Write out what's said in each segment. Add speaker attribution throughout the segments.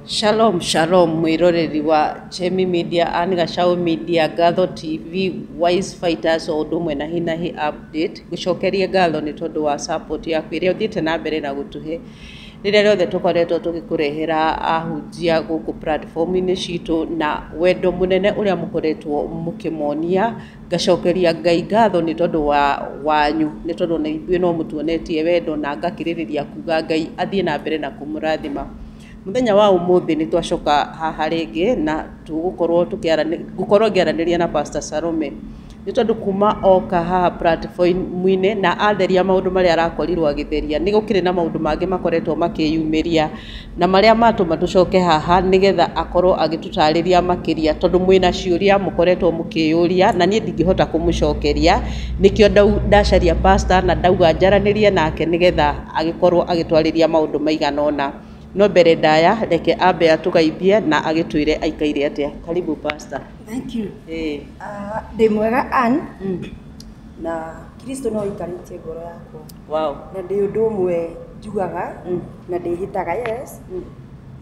Speaker 1: Shalom, shalom, mwiroreri wa Chemi Media, Aniga Shao Media, Gatho TV, Wise Fighters, o ndumwe na hinahi update. Gucokeria ngatho ni tondu wa support yaku iria uthiite na mbere na gutuhe. Riria riothe tukoretwo tugikurehera ahunjia guku platform-ini citu na wendo munene uria mukoretwo mukimonia. Ngacokeria Ngai ngatho ni tondu wanyu, ni tondu na ithuĩ no mutuonetie wendo na ngakiririria kuga Ngai athie na mbere na kumurathima. Muthenya wa umuthi ni twacoka haha ringi na tugukorwo ngiaraniria na Pastor Salome ni tondu kuma oka haha platform-ini na atheria maundu maria arakorirwo agitheria ni gukire na maundu mangi makoretwo makiyumiria na maria matuma tucoke haha nigetha akorwo agitutariria makiria tondu mwina ciuria mukoretwo mukiyuria na nie ndingihota kumucokeria nikio ndacaria pastor na ndauga njaranirie nake nigetha agikorwo agitwariria maundu maiganona. No mbere ndaya reke ambe atugaithie na agitwire aikaire atia. Karibu pastor.
Speaker 2: Thank you. Ndi mwega Ann. Na Kristo no ikaritie ngoro yakwa.
Speaker 1: Wow.
Speaker 2: Na ndi undu umwe njugaga na ndihitaga yes.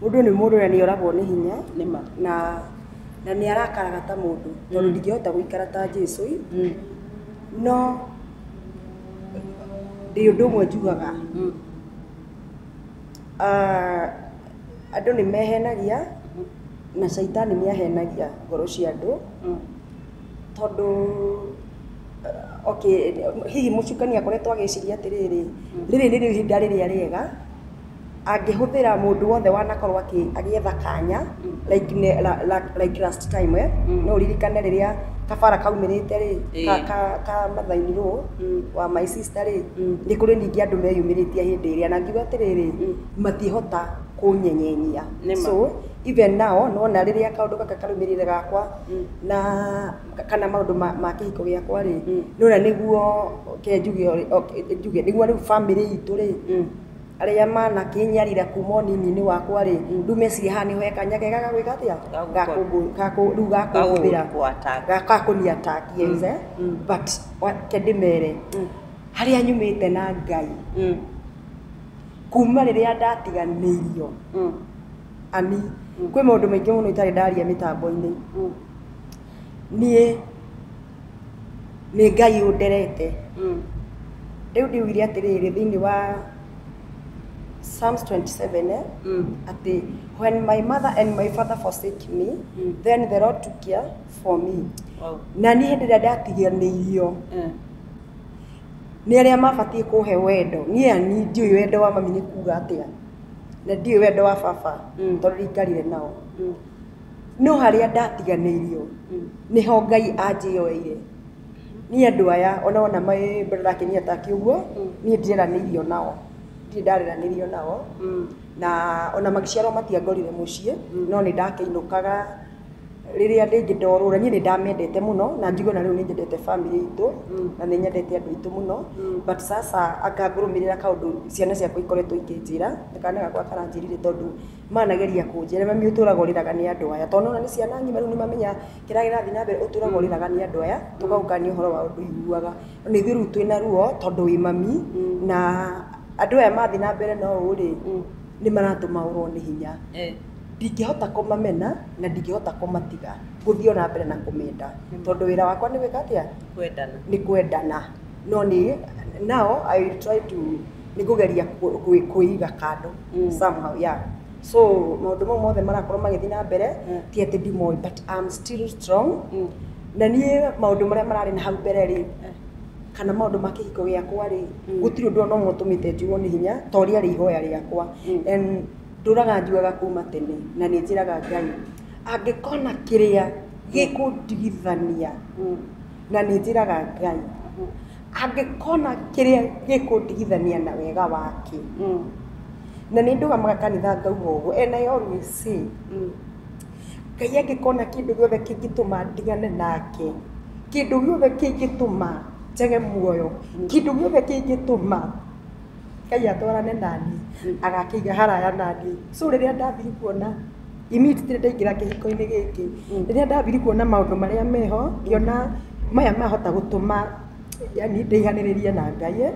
Speaker 2: Mundu ni mundu na ni oragwo ni hinya
Speaker 1: Nima.
Speaker 2: na ni arakaraga ta mundu tondu ndingihota guikara ta Jesu. No ndi undu umwe njugaga andu ni mehenagia na shaitani ni ahenagia ngoro cia andu tondu hihi mucukani akoretwo agiciria atiriri riri ni ihinda riria riega angihuthira mundu wothe wanakorwo agietha kanya like last time no ririkane riria kabara kaumirite ri ka mathaini ro wa my sister ri ni kuri ningi andu meyumiritie hindi iria na ngiuga atiriri matihota kunyenyenyia so even now no na riria kaundu gaka karumirire gakwa na kana maundu ma kihiko giakwa ri no na niguo ke njuge niguo ri family itu ri aria mana kinyarira kuma nini wakwa ri ndume ci hani ho ekanya kega gagwika atia gakuruga kuhira gakunia attack yes but kedimere haria nyumite na Ngai kuma riria ndatiganirio ani kwi maundu maingi muno itari ndaria mitambo-ini nie ni Ngai underete riu ndiugire atiriri thiini wa Psalms 27 ati when my mother and my father forsake me then the Lord took care for me. Wow. Na ni hindi ndatiganirio ni aria mabatie kuhe wendo ni ndiui wendo wa mami ni kuga atia na ndiui wendo wa baba tondu rikarire nao no haria ndatiganirio ni ho Ngai anjioire ni andu aya ona mai brother ni ataki uguo ni ndiranirio nao ndaranirio nao na ona magiciaro matiangorire mucie no ni ndakeinukaga riria ndingi ndorura ni ndamendete muno na njigo na riu ni nyendete family itu na ni nyendete andu itu muno but sasa akagurumirira kaundu ciana ciakwa ikoretwo ikinjira kana gakwa karanjirire tondu manageria kunjira mami uturagoriraga ni andu aya tondu ni ciana ngima riu ni mamenya kiragira thina mbere uturagoriraga ni andu aya tugaukania uhoro wa undu iguaga ni thiru twina ruo tondu wi mami na andu aya mathi na mbere no uri ni maratuma urwo ni hinya ndingihota kumamena na ndingihota kumatiga guthio na mbere na kumenda tondu wira wakwa ni wika atia ni kwendana no ni now I try to nigugeria kuiga kando somehow so maundu mo mothe marakorwo magithi na mbere ti ati ndimoi but I'm still strong na nie maundu maria marari na hau mbere ri kana maundu makihiko giakwa ri gutiri undu no mutumite njugo ni hinya toria ri ihoya riakwa and nduraga njugaga kuma tene na ni njiraga Ngai angikona kiria gikundigithania na ni njiraga Ngai angikona kiria gikundigithania na wega wake na ni ndugamaga kanitha ngauga uguo and I always say Ngai angikona kindu giothe kingituma ndigane nake kindu giothe kingituma njage muoyo kindu giothe kingituma Ngai atwarane nani agakiga haraya nani so riria ndathiri kuona immediately ndaingira kihiko-ini giki riria ndathiri kuona maundu maria meho ngiona maya mahota gutuma yani ndeihaniririe na Ngai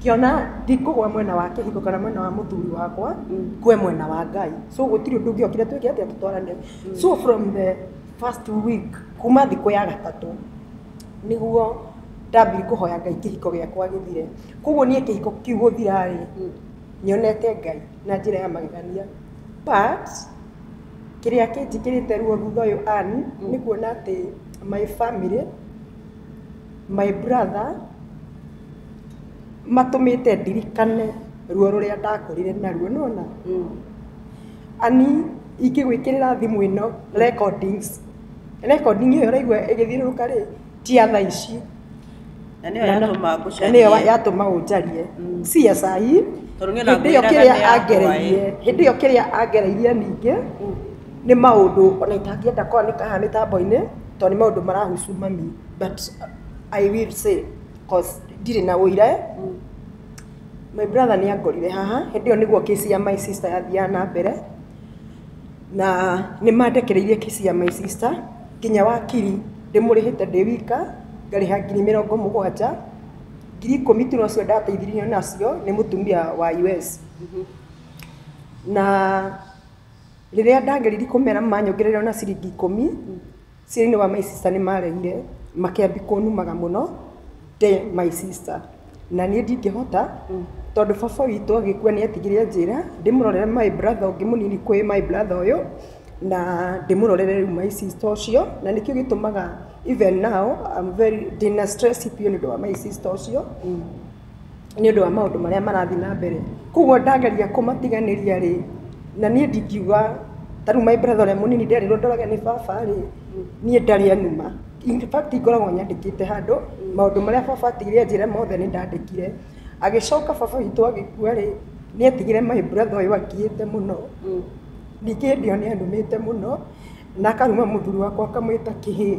Speaker 2: kiona ndikugwa mwena wa kihiko kana mwena wa muthuri wakwa kwe mwena wa Ngai so gutiri undu ngiokire twike atia tutwarane so from the first week kuma thiko ya gatatu niguo ndambiri kuhoya Ngai kihiko giakwa githire koguo nie kihiko kiu guthira ri nyonete Ngai na njira ya magegania but kiria kinjikirite ruo thutha uyu ani ni kuona ati my family my brother matumite ndirikane ruo ruria ndakorire naruo nona ani ikigwikirira thimu ino recording iyo raigwa igithiruruka ri ti atha ici
Speaker 1: na niyo yatuma ngucarie
Speaker 2: niyo yatuma unjarie cia sai hindi yo kiria agereirie ninge ni maundu ona itangienda kwanika ha mitambo-ini to ni maundu marahusu mami but I will say cause ndire na uire my brother ni angorire haha hindi yo niguo kesi ya my sister yathia na mbere na ni mandekereirie kesi ya my sister kinya wakiri ndimurihite ndi wika ngariha 70,000 10,000 no cio ndateithirio nacio ni mutumia wa US na riria ndageriri kumera manyongerera na ciringi 10 cirini wa my sister ni maregire makiambi kunumaga muno de my sister na nie ndingihota tondu baba witu agikua ni atigire njira ndimurorera my brother ungi munini kwi my brother uyu na ndimurorere my sister ucio na nikio gitumaga even now I'm very dina stress pio ni ndo my sister ucio ni ndo maundu maria marathi na mbere kuguo ndageria kumatiganiria ri na nie ndingiuga taru my brother uria munini nderirwo ndoraga ni baba ri nie ndari anuma in fact ngoragwo nyandikite handu maundu maria baba atigire njira mothe ni ndandikire agicoka baba witu agikua ri ni atigire my brother uyu akiite muno ningi ndio ni andumite muno na akaruma muthuri wakwa akamwita kihi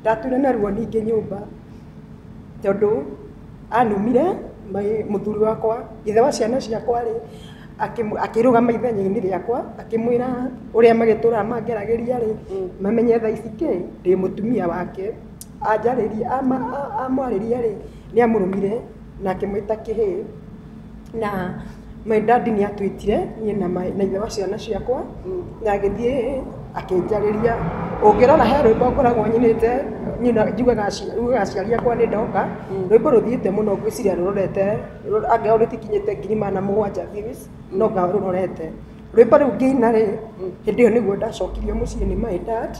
Speaker 2: ndatura na ruo ningi nyumba tondu anumire muthuri wakwa ithe wa ciana ciakwa ri akirugama ithenya-ini riakwa akimwira uria magitura mangerageria ri mamenye tha ici ki ndi mutumia wake anjariria amwariria ri ni amurumire na akimwita kihi na my dad ni atwitire nie na ithe wa ciana ciakwa na agithie akinjariria ungirora he rwimbo ngoragwo nyinite nyina njugaga ciaria kwa ni ndoka rwimbo ruthiite muno ngwiciria rurorete anga rutikinyite 7,000 views no nga rurorete rwimbo riu ngiina ri hindi yo niguo ndacokirio mucii ni my dad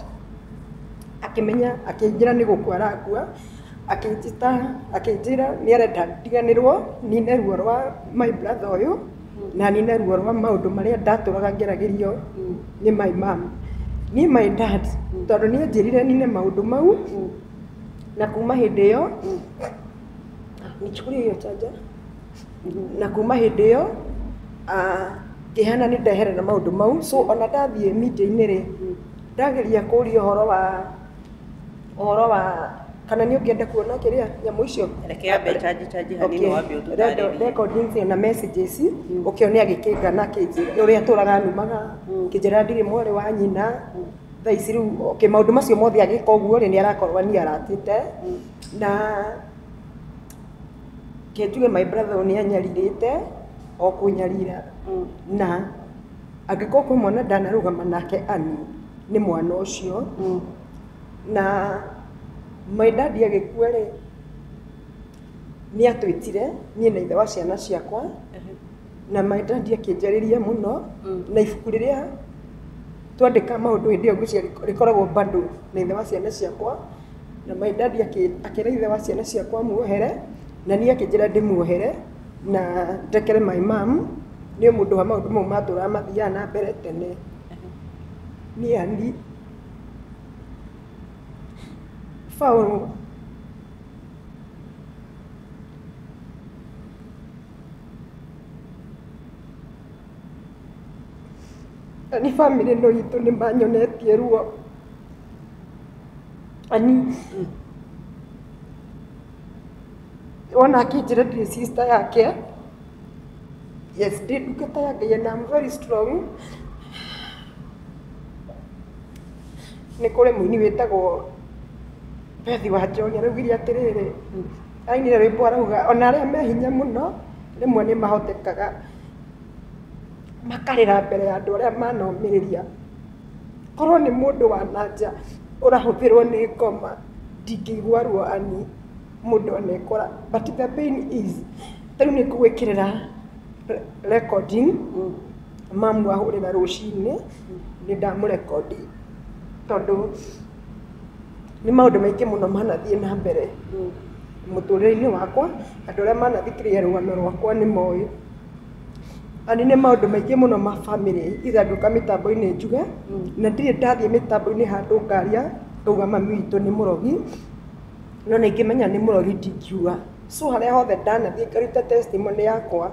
Speaker 2: akimenya akinjira ni gukua arakua akinjira ni arenda ndiganirwo nine ruo rwa my brother uyu na nine ruo rwa maundu maria ndaturaga ngeragerio ni my mom ni my dad tondu ni anjirire nine maundu mau na kuma hindi yo nichukulie hiyo chaja na kuma hindi yo kihana ni ndahere na maundu mau so ona ndathie meeting-ini ri ndageria kuria uhoro wa kana ni ungienda kuona kiria nyamu icio
Speaker 1: reke ambe charge hanini wambe ututarĩrie
Speaker 2: recordings na messages ukionia gikinga na kiji uria turaga numaga kijira ndiri mwore wa nyina tha ici riu maundu macio mothe agika uguo ri ni arakorwa ni aratite na kinjuge my brother ni anyaririte o kunyarira na agiko kwa mwana ndanarugama nake ani ni mwana ucio na my dad agikua ri ni atwitire nie na ithe wa ciana ciakwa na my dad akinjariria muno na ibuku riria twandika maundu hindi yo rikoragwo bado na ithe wa ciana ciakwa na my dad akira ithe wa ciana ciakwa muohere na nie akinjira ndimuohere na ndekere my mom ni mundu wa maundu mau matura mathia na mbere tene ni ani Paulo ani family no itu ni manyonetie ruo ani ona kijira ndi sister yake yes did ukata yake and I'm very strong ni kule mwini wetagwo Bethi wa John araugirie atiriri ainire rwimbo arauga ona aria me hinya muno rimwe ni mahotekaga makarira mbere ya andu aria manomiriria korwo ni mundu wa nanja urahuthirwo ni ngoma ndingĩigua ruo ani mundu anekora but the pain is tariu ni kugwikirira recording mamu ahurira rucini ni ndamurekondi tondu ni maundu maingi muno manathie na mbere muturire-ini wakwa andu aria manathikiria rugano rwakwa ni moi ani ni maundu maingi muno ma family ithanduka mitambo-ini njuge na ndire ndathie mitambo-ini handu ngaria ngauga mami witu ni murogi no na ingimenya ni murogi ndingiuga so haria hothe ndanathie ngaruta testimony yakwa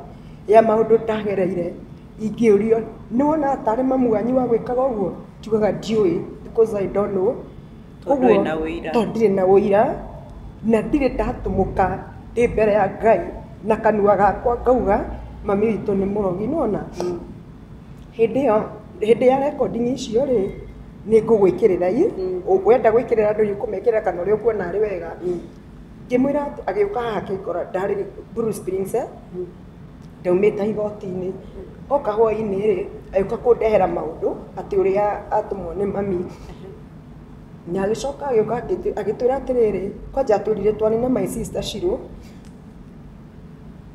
Speaker 2: ya maundu ndagereire ingĩũrio nĩ wona atarĩ mamu wanyu wa gwĩkaga ũguo njugaga ndiũĩ because I don't know
Speaker 1: Tondũ
Speaker 2: ndirĩ na ũira na ndirĩ ndatũmũka ndĩ mbere ya Ngai na kanua gakwa ngauga mami witũ nĩ mũrogi nĩwona hĩndĩ ya recording icio rĩ nĩ ngũgwĩkĩrĩra wenda gwĩkĩrĩra andũ ikũmekĩrĩra kana ũrĩa ũkuona arĩ wega ngĩmwĩra agĩũka haha akĩngora ndarĩ Bruce Springs ndaumĩte igoti-inĩ oka hwaĩ-inĩ rĩ agĩũka kũndehera maũndũ atĩ ũrĩa atũmwo nĩ mami na agĩcoka agĩũka agĩtwĩra atĩrĩrĩ kwanja atwĩrire twanine my sister Shiro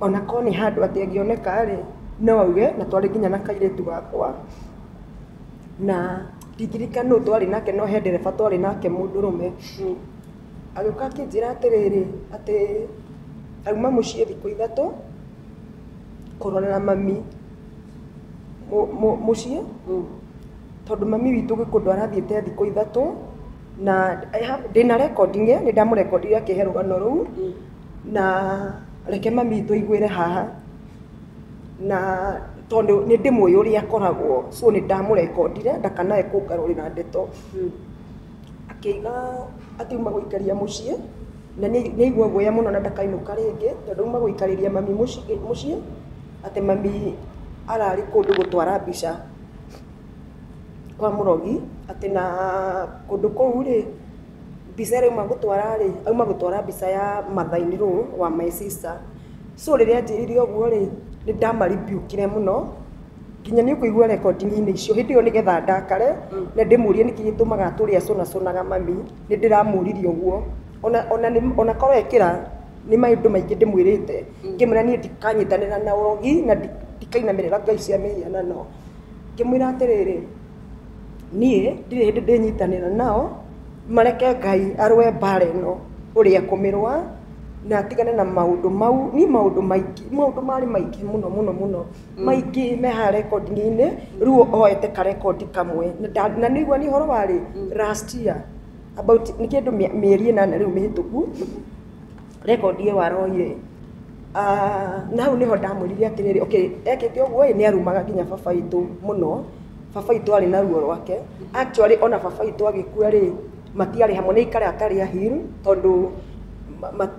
Speaker 2: ona korwo nĩ handũ atĩ angĩoneka rĩ no auge na twarĩ nginya na kairĩtu gakwa na ndingĩririkana nũũ twarĩ nake no he ndereba twarĩ nake mũndũrũme agĩũka akĩnjĩra atĩrĩrĩ atĩ auma mũciĩ thikũ ithatũ kũrorera mami muciĩ tondu mami witũ gĩkũndũ arathiĩte thikũ ithatũ na ndĩna recording nĩ ndamũrekondire akĩhe rũgano rũu na reke mami witũ aiguĩre haha na tondu nĩ ndĩmũĩ ũrĩa akoragwo so nĩ ndamũrekondire ndakanae kũngarũrĩra ndeto akĩiga atĩ uma gũikaria mũciĩ na nĩ aigua guoya mũno na ndakainũka rĩngĩ tondũ uma gũikarĩria mami mũciĩ atĩ mami ararĩ kũndũ gũtwara mbica kwa mũrogi atĩ na kũndũ kũu rĩ mbica ĩrĩa auma gũtwara mbica ya Mathainĩ Row wa my sister so rĩrĩa anjĩrire ũguo rĩ nĩ ndamaribiũkire mũno nginya nĩ ũkũigua recording-inĩ icio hĩndĩ ĩyo nĩgetha ndakare na ndĩmũrie nĩkĩ gĩtũmaga atũrĩa acũnacũnaga mami nĩ ndĩramũririe ũguo ona korwo ekĩra nĩ maũndũ maingĩ ndĩmwĩrĩte ngĩmwĩra niĩ ndikanyitanĩra na ũrogi na ndikainamĩrĩra ngai cia mĩhianano ngĩmwĩra atĩrĩrĩ niĩ ndirĩ hĩndĩ ndĩnyitanĩra nao mareke Ngai arũe mbara ĩno ũrĩa ekũmĩrũa na atigane na maũndũ mau ni maũndũ marĩ maingĩ mũno maingĩ me ha recording-inĩ rĩu oete karekondi kamwe na nĩigua nĩ ũhoro warĩ last year about nĩ kĩndũ mĩeri 8 rĩu mĩhĩtũku rekondi ĩyo aroire na hau nĩho ndamwĩrire atĩrĩrĩ okay ekĩte ũguo nĩ arumaga nginya baba witũ mũno baba witũ arĩ na ruo rwake actually ona baba witũ agĩkua rĩ matiarĩ hamwe nĩ ikare atarĩ ahir tondũ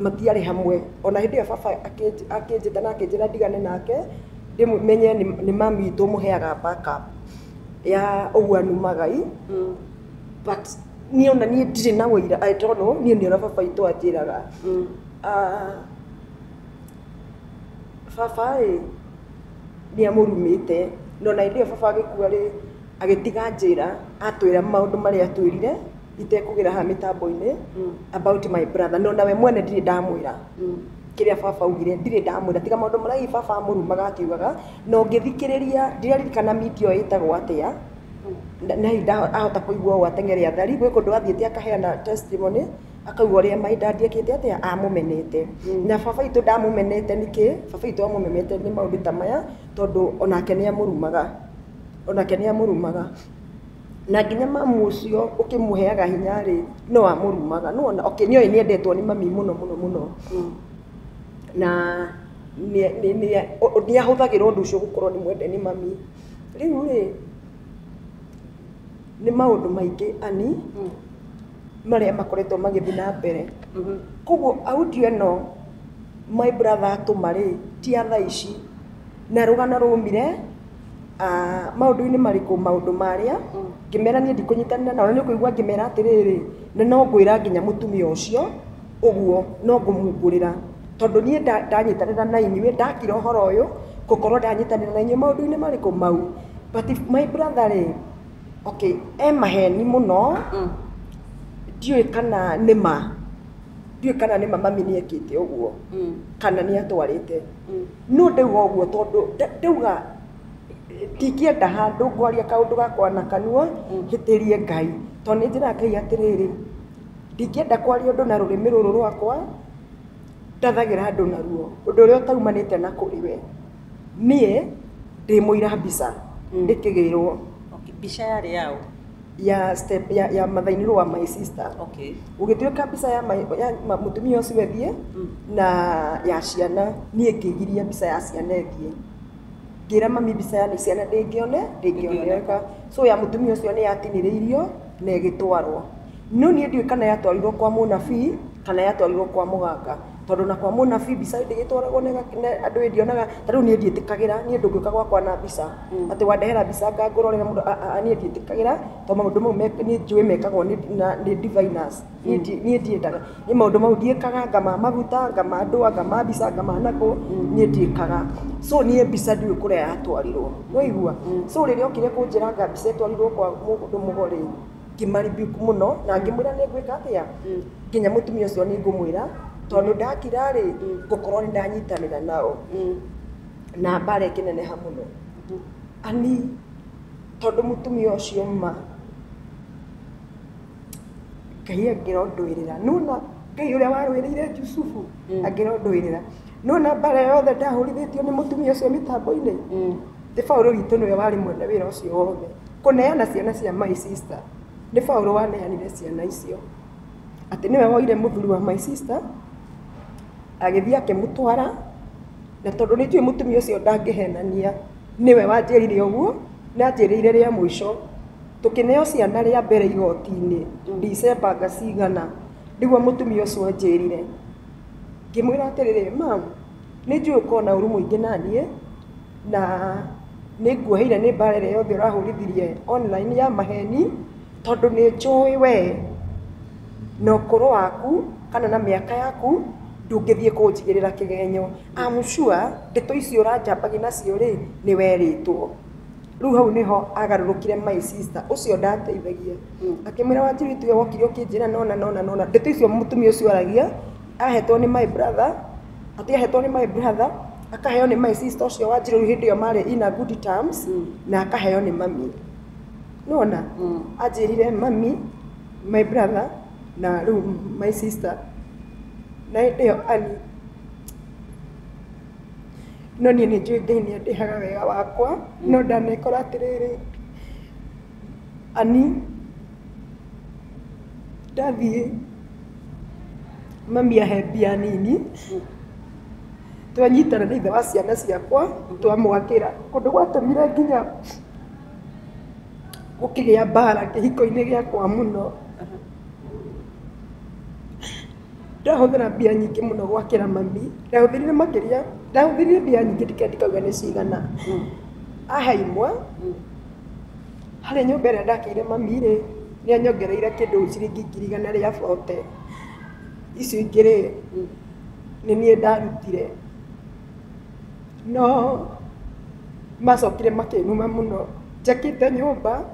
Speaker 2: matiarĩ hamwe ona hĩndĩ ĩyo baba akĩnjĩta na akĩnjĩra ndigane nake ndĩmenye nĩ mami witũ mũheaga backup ya ũguo anumagai but niĩ ona niĩ ndirĩ na ũira I don't know niĩ nĩ ũrĩa baba witũ anjĩraga baba nĩ amũrumĩte no na hĩndĩ ĩyo baba agĩkua rĩ agĩtiga njĩra atwĩra maũndũ marĩa atwĩrire itekũgĩra ha mĩtambo-inĩ about my brother no nawe mwene ndirĩ ndamwĩra kĩrĩa baba augire ndirĩ ndamwĩra tiga maũndũ marĩa baba amũrumaga akiugaga no ngĩthikĩrĩria ndirarikana media ĩyo ĩtagwo atĩa na ahota kũigua ũũ ateng'eri athari gwĩ kũndũ athiĩte akaheana testimony akauga ũrĩa my dad ekĩte atĩa amũmenete na baba witũ ndamũmenete nĩkĩ baba witũ amũmenete nĩ maũndũ ta maya tondũ onake nĩ amũrumaga na nginya mamu ũcio ũkĩmũheaga hinya rĩ no amũrumaga no ona okay nĩoĩ nĩendetwo nĩ mami mũno na nĩ ahũthagĩra ũndũ ũcio gũkorwo nĩ mwende nĩ mami rĩu rĩ nĩ maũndũ maingĩ ani marĩa makoretwo magĩthiĩ na mbere koguo audio ĩno my brother atũma rĩ ti tha ici na rũgano rũmire maũndũ-inĩ marĩkũ maũndũ marĩa ngĩmera niĩ ndikũnyitanĩra nao nĩ ũkũigua ngĩmera atĩrĩrĩ na no ngwĩra nginya mũtumia ũcio ũguo no ngũmungũrĩra tondu nie ndanyitanira na inyuĩ ndakira ũhoro ũyũ gũkorwo ndanyitanira na inyuĩ maũndũ-inĩ marĩkũ mau, but if my brother rĩ okay maheni mũno ndiũĩ kana nĩma mami nĩekĩte ũguo kana nĩatwarĩte no ndauga ũguo tondu ndauga ndingĩenda handũ ngwaria kaũndũ gakwa na kanua hĩtĩrie Ngai tondu nĩnjĩraga Ngai atĩrĩrĩ ndingĩenda kwaria ũndũ na rũrĩmĩ rũrũ rwakwa ndathagĩra andũ naruo ũndũ ũrĩa ũtaumanĩte na kũrĩ we niĩ ndĩ mũira mbica ndĩkĩgĩrwo
Speaker 1: mbica yarĩ yaũ
Speaker 2: ya step ya mathainĩro wa my sister ũgĩtuĩka mbica ya mũtumia ũcio ethie na ya ciana niĩ ngĩgiria mbica ya ciana ethie ngira mami mbica ya ciana ndĩngĩoneka so ya mũtumia ũcio nĩ yatinĩrĩirio na ĩgĩtwarwo no niĩ ndiũĩ kana yatwarirwo kwa mũnabii kana yatwarirwo kwa mũganga tondu na kwa mũnabii mbica ndĩgĩtwaragwo na andũ ndionaga ta rĩu niĩ ndiĩtĩkagĩra niĩ ndũngĩũka gwakwa na mbica atĩ wandehera mbica ngangũrorera mũndũ niĩ ndiĩtĩkagĩra tondũ maũndũ mau niĩ njũĩ mekagwo nĩ diviners niĩ ndiendaga nĩ maũndũ mau ndiĩkaga ngama maguta ngama ndũa ngama mbica ngama nakũ niĩ ndiĩkaga so niĩ mbica ndiũĩ kũrĩa yatwarirwo waigua so rĩrĩa okire kũnjĩranga mbica ĩtwarirwo kwa mũndũ mũgore ngĩmaribuku mũno na ngĩmwĩra nĩ ngwĩka atĩa nginya mũtumia ũcio nĩ ngũmwĩra tondu ndakira rĩ ngũkorwo nĩ ndanyitanĩra nao na mbara ĩkĩneneha mũno ani tondu mũtumia ũcio ma Ngai angĩrondũĩrĩra nona Ngai ũrĩa warũĩrĩire Jusufu angĩrondũĩrĩra nona mbara yothe ndahũrithĩtio nĩ mũtumia ũcio mĩtambo-inĩ ti Paulo witũ nĩwe warĩ mwene wĩra ũcio wothe kũneana ciana cia my sister nĩ Paulo waneanire ciana icio atĩ nĩwe woire mũthuri wa my sister agĩthiĩ akĩmũtwara na tondũ nĩ njũĩ mũtumia ũcio ndangĩhenania nĩwe wanjĩrire ũguo na anjĩrĩire rĩa mũico tũkĩneo ciana rĩa mbere igoti-inĩ December ngacigana nĩguo mũtumia ũcio anjĩrire ngĩmwĩra atĩrĩrĩ mam nĩ njũĩ ũkorwo na ũru mũingĩ na niĩ na nĩ nguoheire nĩ mbara ĩrĩa yothe ũrahũrithirie online ya maheni tondu nĩ njũĩ we na ũkũrũ waku kana na mĩaka yaku ndũngĩthiĩ kũnjigĩrĩra kĩgenyo I'm sure ndeto icio ũranjambagia nacio rĩ nĩ werĩtwo rĩu hau nĩho agarũrũkire my sister ũcio ndateithagia akĩmwĩra Wanjiru tiwe wokire ũkĩnjĩra nona ndeto icio mũtumia ũcio aragia ahetwo nĩ my brother atĩ ahetwo nĩ my brother akaheo nĩ my sister ũcio Wanjiru hĩndĩ ĩyo marĩ in a good terms na akaheo nĩ mami nona anjĩrire mami my brother na rĩu my sister na hĩndĩ ĩyo ani no niĩ nĩ njũĩ Ngai nĩ andĩhaga wega wakwa no ndanekora atĩrĩrĩ ani ndathiĩ mami ahe mbia nini twanyitana na ithe wa ciana ciakwa twamwakĩra kũndũ gwatũmire nginya gũkĩgĩa mbara kĩhiko-inĩ gĩakwa mũno ndahũthĩra mbia nyingĩ mũno gwakĩra mami ndahũthĩrire makĩria ndahũthĩrire mbia nyingĩ ndikauga nĩ cigana aha imwe harĩ nyũmba ĩrĩa ndakĩire mami rĩ nĩ anyongereire kĩndũ ciringi 100 rĩa bote icio ingĩ rĩ nĩ niĩ ndarutire no macokire makĩnuma mũno njakĩte nyũmba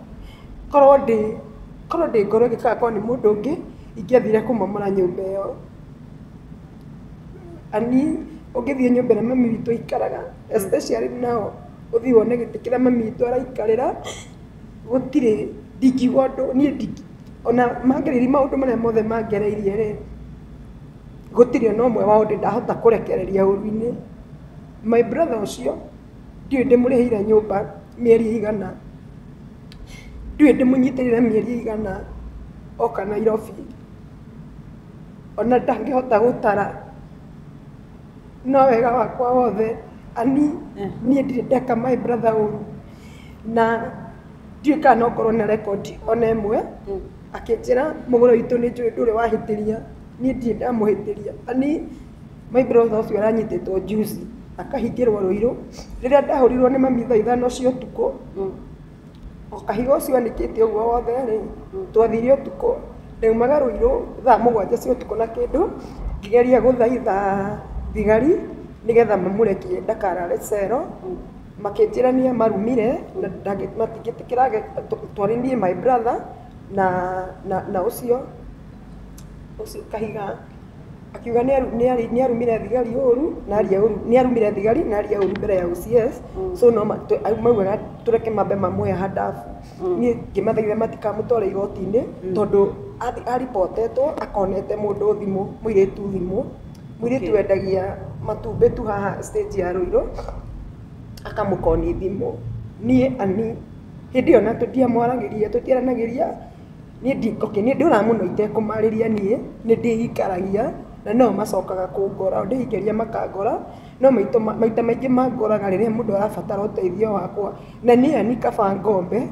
Speaker 2: korwo ndĩ ngoro ĩgĩkaga korwo nĩ mũndũ ũngĩ ingĩathire kũmomora nyũmba ĩyo ani ũngĩthiĩ nyũmba ĩrĩa mami witũ aikaraga especially nao ũthiĩ wone gĩtĩ kĩrĩa mami witũ araikarĩra gũtirĩ ndingiuga ũndũ niĩ ona mangĩrĩria maũndũ marĩa mothe mangereirie rĩ gũtirĩ ona ũmwe wa ũndũ ndahota kũrekereria ũru-inĩ my brother ũcio ndiũĩ ndĩmũrĩhĩire nyũmba mĩeri 100 ndiũĩ ndĩmũnyitĩrĩre mĩeri 100 oka Nairobi ona ndangĩhota gũtara no wega wakwa wothe ani niĩ ndirĩ ndeka my brother ũru na ndiũĩ kana okorwo na record ona ĩmwe akĩnjĩra mũgũro witũ nĩ njũĩ ndũrĩ wahĩtĩria niĩ ndirĩ ndamũhĩtĩria ani my brother ũcio aranyitĩtwo juice akahingĩrwo Rũirũ rĩrĩa ndahũrirwo nĩ mami thaa 5 cia ũtukũ o kahiga ũcio anĩkĩte ũguo wothe rĩ twathire ũtukũ ndaumaga Rũirũ thaa 7 cia ũtukũ na kĩndũ ngĩgeria gũthaitha thigari nigetha mamurekie ndakarare cero makinjirania marumire matingitikirage twarinie my brother na ucio kahiga akiuga ni arumire thigari uru na aria uru ni arumire thigari na aria uru mbere ya OCS so no maugaga tureke mambe mamwe hadafu ni ngimathaitha matikamutware igoti-ini tondu aripotetwo akonete mundu thimu muiretu thimu muiretu wendagia matumbi tu haha stage ya Ruiru akamukoni thimu nie ani hindi ona tutiamwaragiria tutiaranagiria ni ndura muno itekumariria nie ni ndiikaragia na no macokaga kungora ndihikeria makangora no maita maingi mangoraga riria mundu arabatara uteithio wakwa na ni ani kaba ngombe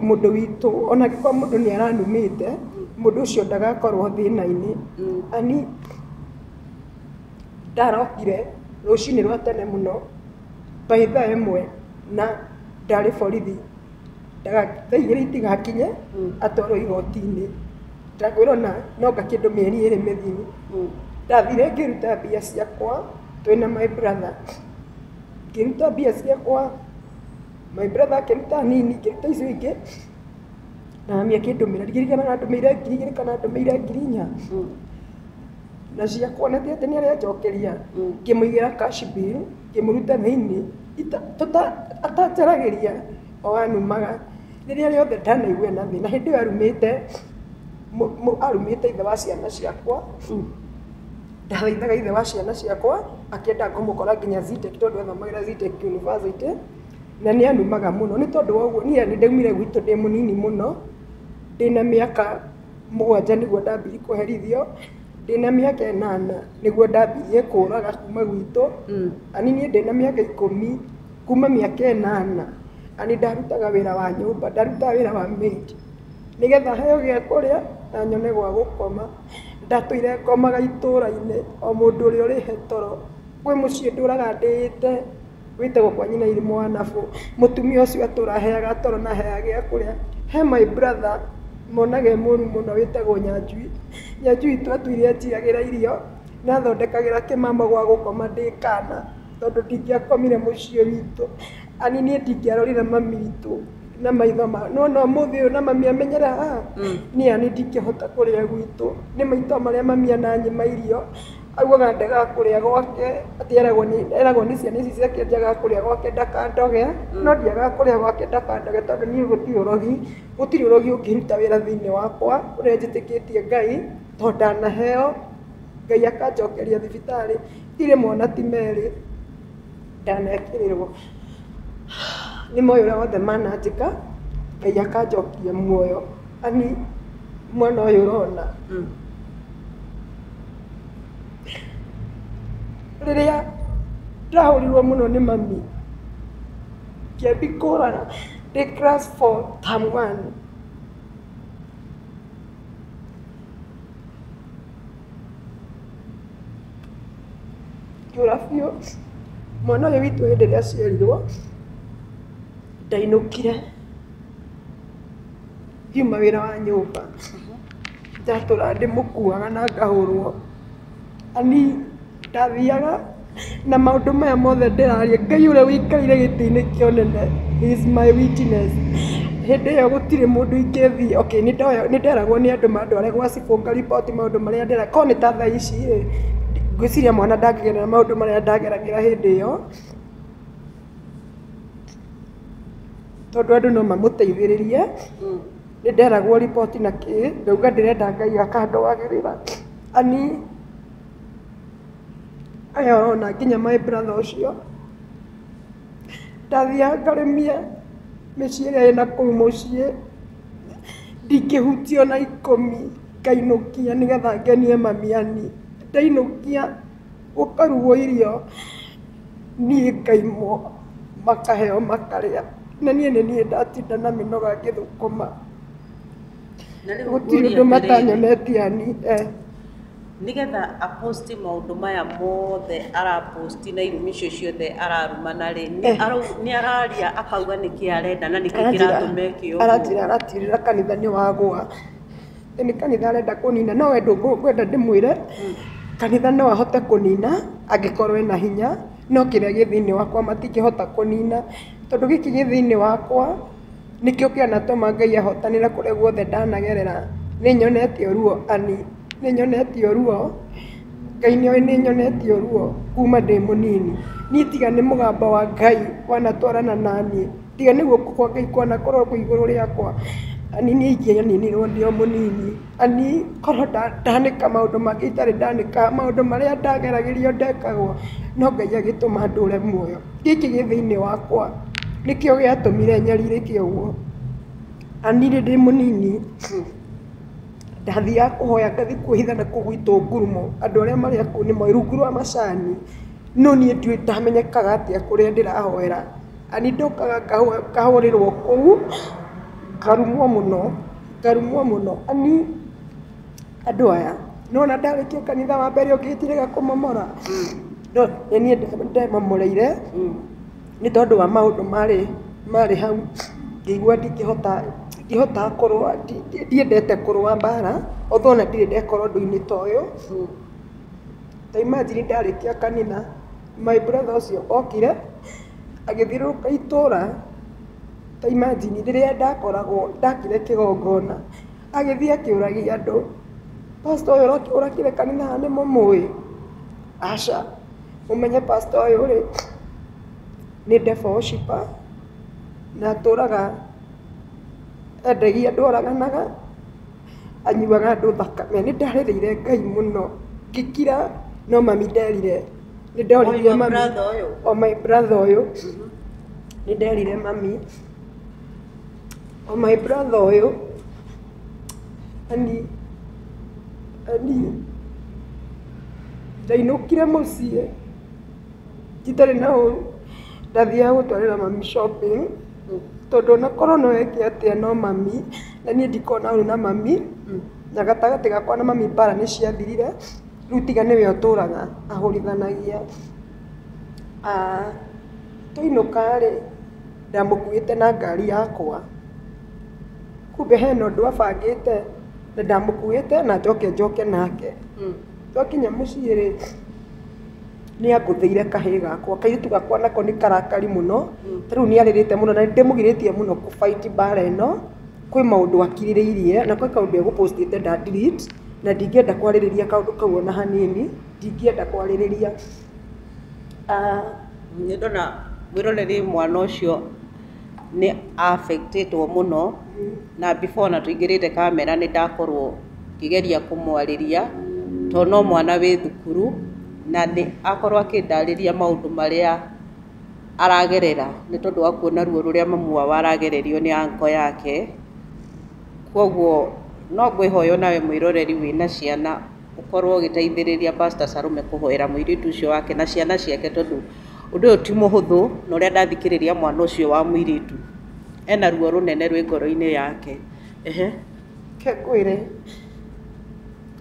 Speaker 2: mundu witu ona gikwa mundu ni aranumite mundu ucio ndagakorwo thina-ini ani ndarokire rucini rwa tene muno baitha imwe na ndari borithi thaigire itigakinye atwarwo igoti-ini ndagwirwo no gakindu mieri iri mithiru ndathire ngiruta mbia ciakwa twina my brother ngiruta mbia ciakwa my brother akiruta nini ngiruta icio ingi na mia kindumira ndirikana na ndumire ngiri igiri kana ndumire ngiri inya na ciakwa na ati ni arejokeria ngimuigira cash bill ngimuruta thiini atanjaragiria oanumaga riria riothe ndanaigua na thina hindi io arumite ithe wa ciana ciakwa ndathaithaga ithe wa ciana ciakwa akienda ngumukora nginya Zetech tondu athomagira Zetech University na ni anumaga muno ni tondu woguo ni ndaumire gwitu ndi munini muno ndina miaka 7 niguo ndambirie kuherithio ndina miaka 8 niguo ndambirie kuraga kuma gwitu ani ni ndina miaka 10 kuma miaka 8 ani ndarutaga wira wa nyumba ndarutaga wira wa maid nigetha heo gia kuria na nyone gwa gukoma ndatuire ngomaga itura-ini o mundu uri hetoro kwi mucii nduraga ndite witagwo kwa nyina iri mwanabu mutumia ucio aturaheaga toro na heaga gia kuria he my brother monage muru muno witagwo Nyanjui twatuire njiagira irio na thondekagira kimama gwa gukoma ndikana tondu ndingiakomire mucii witu ani nie ndingiarorire mami witu na maitho no muthi uyu na mami amenyera ni ani ndingihota kuria gwitu ni maito maria mami ananyima irio augaga ndaga kuria gwake atieragwo ni ciana ici ciake njaga kuria gwake ndakandoge no ndiaga kuria gwake ndakandoge tondu ni gutiri urogi ungiruta wira thiini wakwa uria njitikitie Ngai tondu ndanaheo Ngai akanjokeria thibitari ndire mwana ti meri ndanekirirwo ni moyo uria wothe mananjika Ngai akanjokia muoyo ani mwana uyu urona riria ndahurirwo muno ni mami kiambi kurana ndi class 4 term 1 kiura biũ mwana uyu witu hindi ria aciarirwo ndainukire ngiuma wira wa nyumba ndatura ndimukuaga na ngahurwo ani ndathiaga na maundu maya mothe ndiraria Ngai uria wikarire giti-ini kionene he is my witness hindi io gutiri mundu ingithii okay ni nderagwo ni andu mandware gwa cibunga report maundu maria ndera ko ni ta thaa ici ngwiciria mwana ndangĩgerera maundu maria ndageragira hindi io tondu andu no mamuteithĩrĩrie ni nderagwo report na ki ngauga ndirenda Ngai akandwagĩrĩra ani aya ona nginya my brother ucio ndathia ngaremia mĩciĩ ĩrĩa ĩna kũu mũciĩ ndingĩhutio na ikũmi ngainukia nigetha ngenie mami ani ndainukia gukarugwo irio niĩ ngaimwo makaheo makaria na niĩ nĩ niĩ ndatinda na mĩnoga ngĩthũkũma gũtirĩ ũndũ matanyonetie ani
Speaker 1: nigetha aposti maundu maya mothe araposti na irumi icio ciothe ararumana ri ni araria akauga niki arenda na niki kiratũma ekio
Speaker 2: aratirira kanitha ni wagwa ni kanitha arenda kunina no wendo ngwenda ndimwire kanitha no ahote kunina angikorwo ena hinya no kiria githiini wakwa matingihota kunina tondu giki githiini wakwa nikio kianatuma Ngai ahotanire kuria guothe ndanagerera ni nyonetio ruo ani ni nyonetio ruo Ngai ni nyonetio ruo kuma ndi munini ni tiga ni mugamba wa Ngai wanatwarana nani tiga ni guoko kwa Ngai kwana korwo ku iguru riakwa ani ni ingenya nini ro ndio munini ani korwo ndanika maundu mangi itari ndanika maundu maria ndageragirio ndekagwo no Ngai agituma ndure muoyo giki githiini wakwa nikio giatumire nyaririke uguo ani ndi munini ndathia kuhoya ngathi kuhitha na kugwitwo ngurumo andu aria mari aku ni moirungu rwa macani no ni ndui ndamenyekaga atia kuria ndirahoera ani ndokaga kahorirwo kuu karumwo muno ani andu aya nona ndarikia kanitha wa mbere ukitirega kumomora no ni ndemamoreire ni tondu wa maundu mari hau ngigua ndingihota korwo ndiendete kurwa mbara othona ndire ndekorwo nduini toyo ta imagine ndarikia kanitha my brother ucio okire agithiruka itura ta imagine riria ndakoragwo ndakire kigongona agithia akiuragia andu pastor uyu urakire kanitha ni mumui aca umenye pastor uyu ri ni devil worshipper na turaga endagia andu oraganaga anyuaga andu thakame ni ndaririire Ngai muno ngikira no mami nderire ni ndorire mami o my brother uyu ni nderire mami o my brother uyu ani ndainukire mucii njitari na uru ndathia gutwarira mami shopping tondu na korwo no eke atia no mami na nie ndikona uru na mami na gatagati gakwa na mami bara ni ciathirire riu tiga niwe uturaga ahurithanagia tuinuka ri ndamukuite na ngari yakwa kumbe hena undu abangite na ndamukuite na njoke nake twakinya mucii ri ni anguthiire kahi gakwa kairitu gakwa nako ni karakari muno riu ni aririte muno na ndimugiritie muno ku fight bara ino kwi maundu akiririirie na kwi kaundu egupostite nda delete na ndingienda kwaririria kaundu kau ona hanini ndingienda kwaririria
Speaker 1: ni ndona wiroreri mwana ucio ni affectedwo muno na before na tuingirite kamera ni ndakorwo kigeria kumwariria to no mwana wi thukuru na ni akorwo akindariria maundu maria aragerera ni tondu wa kuona ruo ruria mamu wao aragererio ni anko yake koguo no ngwihoyo nawe mwiroreri wina ciana ukorwo giteithiriria Pastor Sarume kuhoera muiritu ucio wake na ciana ciake tondu undu uyu ti muhuthu na uria ndathikiriria mwana ucio wa muiritu ena ruo runene rwi ngoro-ini yake
Speaker 2: ke kwire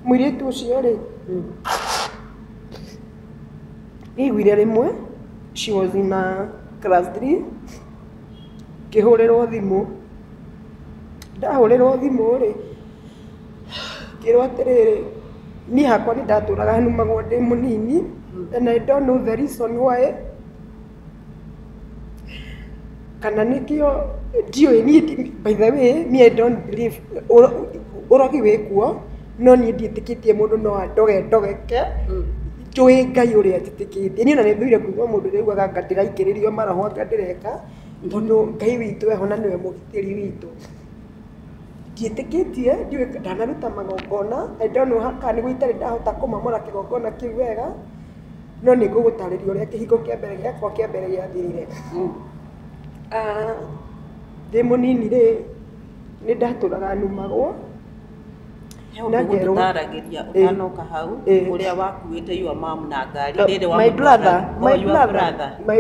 Speaker 2: muiritu ucio ri igwire rimwe she was in class 3 kihurirwo thimu ndahurirwo thimu ri kirwo atiriri ni hakwa ni ndaturaga hanu magwo ndi munini and I don't know the reason why kana nikio ndioi ni by the way me I don't believe urogi wikuo no ni nditikitie mundu no ndogeke njui Ngai uria njitikitie ni na nithuire kuigua mundu riguaga ngatiraikiririo maraho ngadireka tondu Ngai witu eho na niwe mugitiri witu njitikitie ndiwe ndanaruta magongona I don't know haka ni gwitari ndahota kumamora kigongona kiu wega no ni ngugutariria uria kihingo kia mbere giakwa kia mbere giathirire ndi munini ri ni ndaturaga numagwo
Speaker 1: na ngutaragiria utanoka hau uria wakuite your mom na ngari riri wa
Speaker 2: my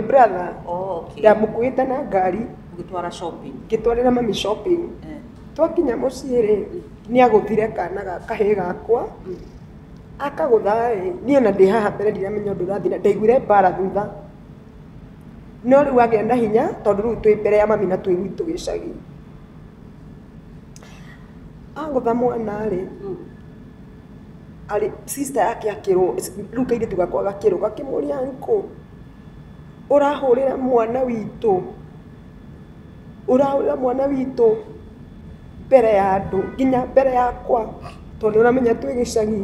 Speaker 2: brother
Speaker 1: oh okay
Speaker 2: ndamukuite na ngari
Speaker 1: ugitwara shopping
Speaker 2: gitwarira mami shopping twakinya mucii ri ni aguthire kana kahi gakwa akagutha ni ona ndi haha mbere ndiramenya undu urathina ndaiguire bara thutha no riu agenda hinya tondu riu twi mbere ya mami na twi gwitu gicagi agutha mwana ri ali sister yake akiro ruka ile tugakwa gakiro gakimuria nko urahurira mwana witu mbere ya andu nginya mbere yakwa tondu uramenya twi gicagi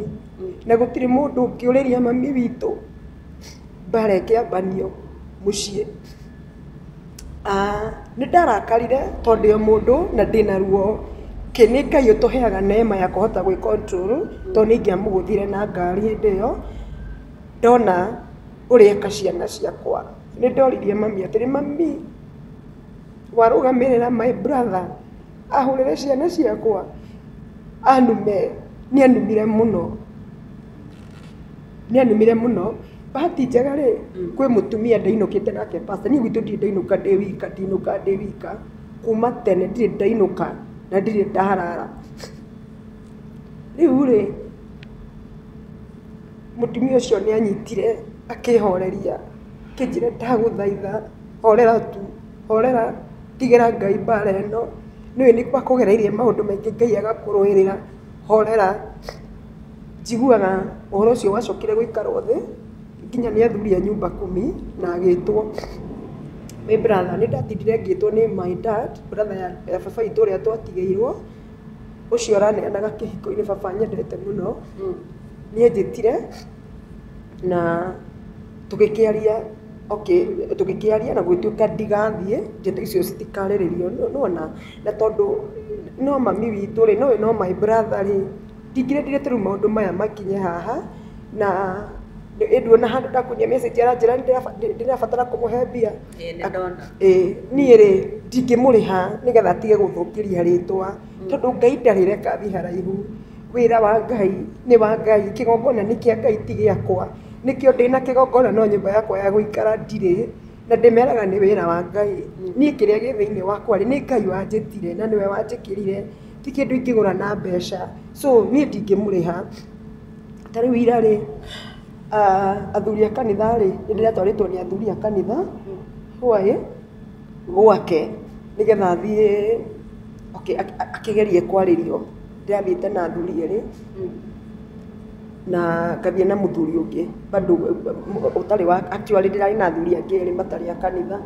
Speaker 2: na gutiri mundu ukiuriria mami witu mbara ikiambanio mucii ni ndarakarire tondu yo mundu na ndina ruo kini Ngai utuheaga neema ya kuhota gwi control tondu ingiamuguthire na ngari hindi iyo ndona urieka ciana ciakwa ni ndoririe mami atiri mami warugamirira my brother ahurire ciana ciakwa anume ni anumire muno bahati njega ri kwi mutumia ndainukite nake pastor ni gwitu ndi ndainuka ndi wika kuma tene ndi ndainuka na ndiri ndaharara riu ri mutumia ucio ni anyitire akihoreria kinjire ndaguthaitha horera tigera Ngai mbara ino niwe ni kwakugereirie maundu maingi Ngai agakuruirira horera njiguaga uhoro ucio wacokire guikarwo thi nginya ni athuri a nyumba 10 na agitwo my brother ni ndatindire ngitwo ni my dad brother ya baba itu ria twatigeirwo ucio araneanaga kihiko-ini baba nyendete muno ni njitire na tugikiaria tugikiaria na gwituika ndigathie njete icio citikariririo nona na tondu no mami witu ri no my brother ri ndingirendire turu maundu maya makinye haha na endu na handu ndakunia message aranjira ndirabatara kumuhe mbia nie ri ndingimuriha nigetha atige guthukiria ritwa tondu Ngai ndarireka thi haraihu wira wa Ngai ni wa Ngai kigongona ni kia Ngai ti giakwa nikio ndina kigongona no nyumba yakwa ya guikara ndire na ndimeraga ni wira wa Ngai nie kiria githiini wakwa ri ni Ngai wanjitire na niwe wanjikirire ti kindu ingigura na mbeca so nie ndingimuriha tari wira ri athuri a kanitha ri ndiratwaritwo ni athuri a kanitha hwae gwake nigetha athie akigerie kwaririo ndirathiite na athuri ri na ngathie na muthuri ungi bado utari wa actually ndirari na athuri angi ri matari a kanitha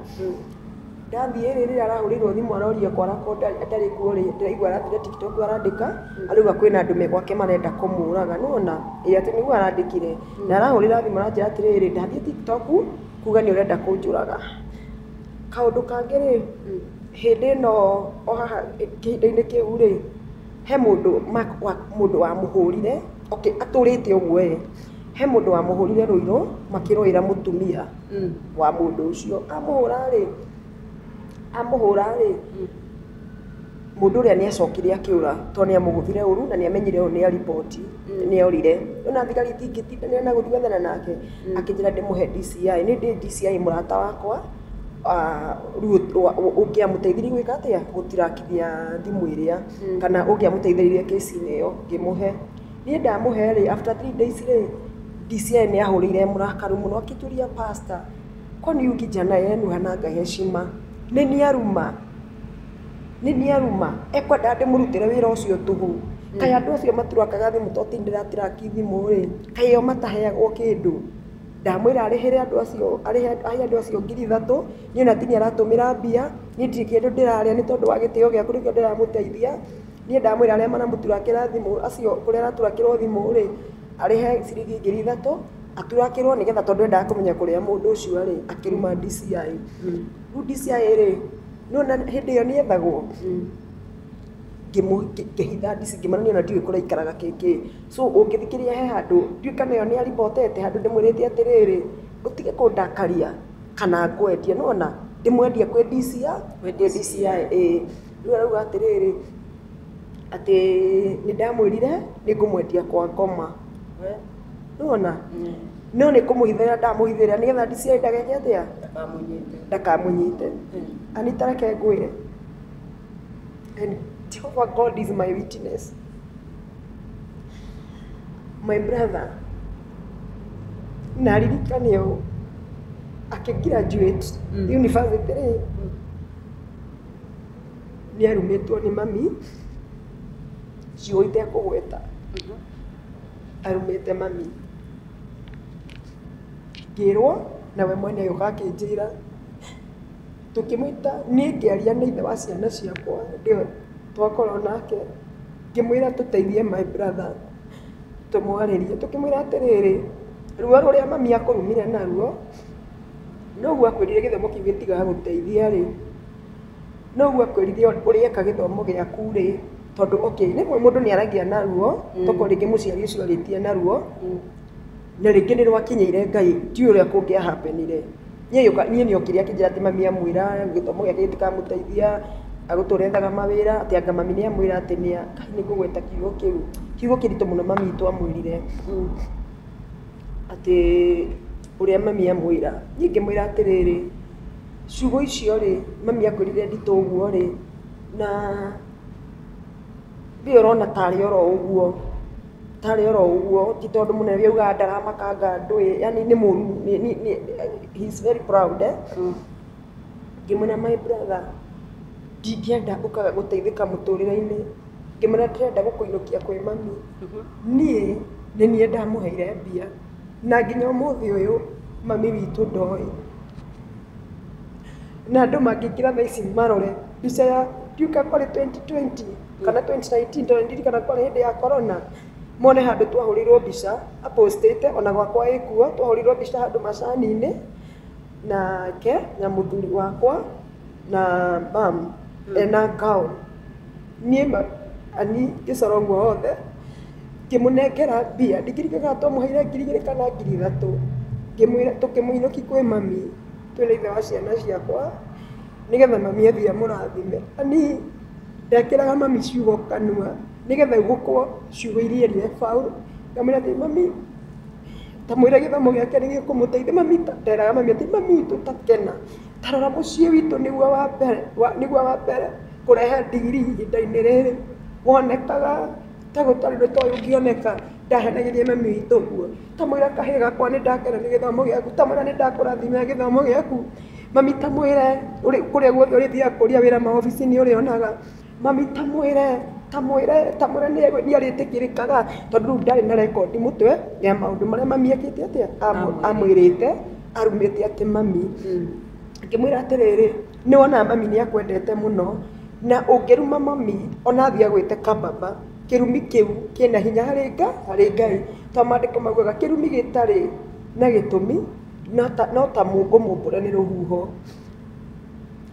Speaker 2: ndathie riri arahurirwo thimu aroria kwara konda atari kuo ri ndiraigua arathire TikTok arandika ariuga kwina andu me gwake marenda kumuraga nona ati nigu arandikire na arahurira thimu aranjira atiriri ndathie TikTok kuga ni urenda kunjuraga kaundu kangi ri hindi no ohaha kihinda-ini kiu ri he mundu wa muhurire aturite uguo he mundu wa muhurire ruiro makiroira mutumia wa mundu ucio amuhura ri mundu ria ni acokire akiura to ni amuguthire uru na ni amenyire ni a report ni orire ona thigari tingitinda ni guthigana nake akinjira ndimuhe DCI ni DCI murata wakwa ungiamuteithirie gwika atia gutirakithia thimu iria kana ungiamuteithiririe kesi-ini iyo ngimuhe ni ndamuhe ri after 3 days ri DCI ni ahurire murakaru muno akituria pastor kwani yu kijana yenu hanaga heshima ni aruma ekwenda ndimurutire wira ucio tugu kai andu acio maturakaga thimu totindira tiraki thimu ri kai o mataheagwo kindu ndamwira arihire andu acio arihe andu acio 3,000 ni ona tini aratumira mbia ni ndiri kindu ndiraria ni tondu wa gitio giaku nikio ndiramuteithia ni ndamwira aria mana muturakira thimu acio kuria araturakirwo thimu ri arihe ciringi 3,000 aturakirwo nigetha tondu endaga kumenya kuria mundu ucio ari akiruma DCI DCI ri nona hindi iyo ni ethagwo ngihitha ndisi ngimanania na ndiwe kura ikaraga kiki so ungithikiria he handu ndiuka nayo ni aribotete handu ndimwirite atiriri utige kundakaria kana ngwendia nona ndimwendia kwe DCI riu arauga atiriri ati ni ndamwirire ni ngumwendia kwa ngoma nona no ni kumuhithira ndamuhithira nigetha DCI ndageke atia ndakamunyite anitareke ngwire and Jehovah God is my witness my brother naririkane o akigraduate university ri ni arumitwo ni mami ciuite kugweta arumite mami ngirwo nawe mwene yuka akinjira tukimwita nie ngiaria na ithe wa ciana ciakwa ndio twakorwo nake ngimwira tuteithie my brother tumwaririe tukimwira atiriri ruo ruria mami akurumire naruo noguo akwirire githomo kiu gitiga guteithia ri noguo akwirire urieka githomo giaku ri tondu okay ni mundu ni aragia naruo toko ringi muciari ucio aritie naruo na ringi ni rwakinyire Ngai ti uria kungia happenire nie ni okiri akinjira ati mami amwira githomo giake gitikamuteithia aguturethaga mawira ati anga mami ni amwira ati ni ngugweta kiugo kiritu muno mami twamwirire ati uria mami amwira ninge mwira atiriri ciugo icio ri mami akwirire nditu uguo ri na bi urona tari oro uguo ti tondu munene biuga ndaramakanga ndui yani ni muru he is very proud ngimwira my brother ndingienda ukaga guteithika muturire-ini ngimwira ndirenda gukuinukia kwi mami nie ni nie ndamuheire mbia na nginya umuthi uyu mami witu ndoi na andu mangikira thaa ici marore mbica ya ndiuka kwari 2020 kana 2019 ndo ndirikana kwari hindi ya corona mone handu twahurirwo mbica apostete ona gwakwa ikuo twahurirwo mbica handu macani-ini nake na muthuri wakwa na mam ena ngao nie ani gicorongo othe kimunengera mbia ndikirikaga twamuheire 2,000 kana 3,000 ngimwira tukimuinuki kwi mami twina ithe wa ciana ciakwa nigetha mami athie murathime ani ndekiraga mami ciugo kanua nigetha igukwo ciugo iria rie Paul ngamwira ati mami tamwira githomo giake ni gikumuteithia mami nderaga mami ati mami tutakena tarora mucii witu niguo wa mbere kurehe ndigiri ihinda-ini riri wonekaga tagutari ndo toyo ngioneka ndahenagirie mami witu guo tamwira kahii gakwa ni ndakena ni githomo giaku tamwira ni ndakurathimira githomo giaku mami tamwire kuria guothe urithia kuria wira maobici-ini urionaga mami tamwire ni aritikirikaga tondu riu ndari na rekondi mutwe ya maundu maria mami ekite atia amwirite arumite ati mami ngimwira atiriri ni wona mami ni akwendete muno na ungiruma mami ona athia gwite kababa kirumi kiu kina hinya hari Ngai twamandiko maugaga kirumi gitari na gitumi no ta mungu mumbure ni ruhuho